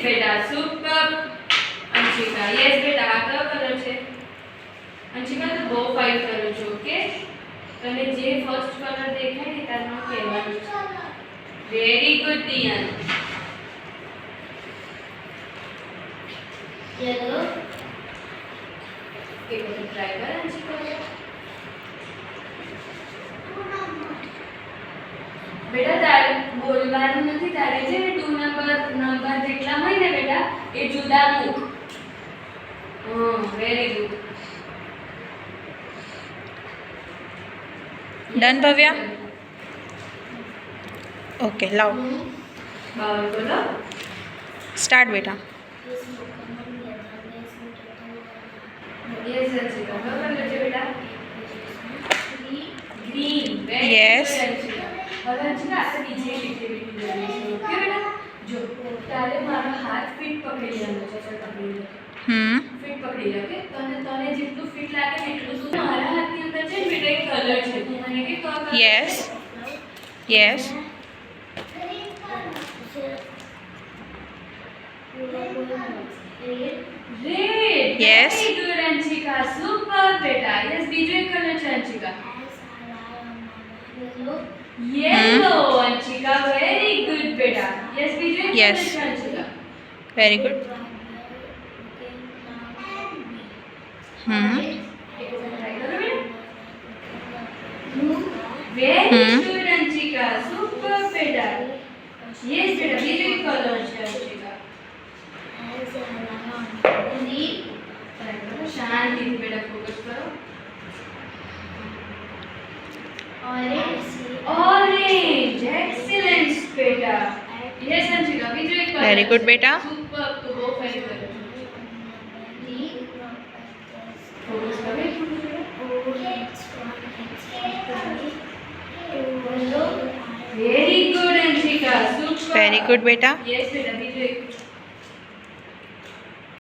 બેટા super Anshika yes બેટા આ કયો કલર છે અંશિકા તો બહુ ફાઇન કરો છો ઓકે તને જે ફર્સ્ટ કલર દેખાય ને તારનું કહેવાનું છે વેરી ગુડ દિયાન યલો એક વખત ટ્રાય કર અંશિકા બેટા તારે બોલવાનું નથી તારે છે ને 2 નંબર જેટલા હોય ને બેટા એ જુદા મૂક very good done Bhavya okay લાવ બાવન બોલો સ્ટાર્ટ બેટા યસ અંશિકા બરાબર છે બેટા ગ્રીન વેરી Yes. હવે અંશિકા આપણે બીજી એક્ટિવિટી જોઈશું ઓકે બેટા જો તારે મારો હાથ ફિટ પકડી લેવાનો છે ચલ પકડી લે ફિટ પકડી લે કે તને જેટલું ફિટ લાગે ને એટલું તું મારા હાથની અંદર છે ને બેટા એક કલર છે તું મને કે કયો colour yes yes red Yes. Very good Anshika super બેટા યસ બીજો એક કલર છે Anshika yellow Anshika very good બેટા યસ બીજો એક Yes. કલર છે Anshika very good very good Anshika super બેટા યસ બેટા બીજો એક કલર છે અંશિકા શાંતિથી બેટા ફોકસ કરો ઓરેન્જ એક્સેલેન્ટ બેટા યસ અંશિકા બીજો એક કલર Very good, બેટા. સુપર તો બહુ ફાઇન કર્યો ફોકસ કરો very good Anshika super very good બેટા યસ બેટા બીજો એક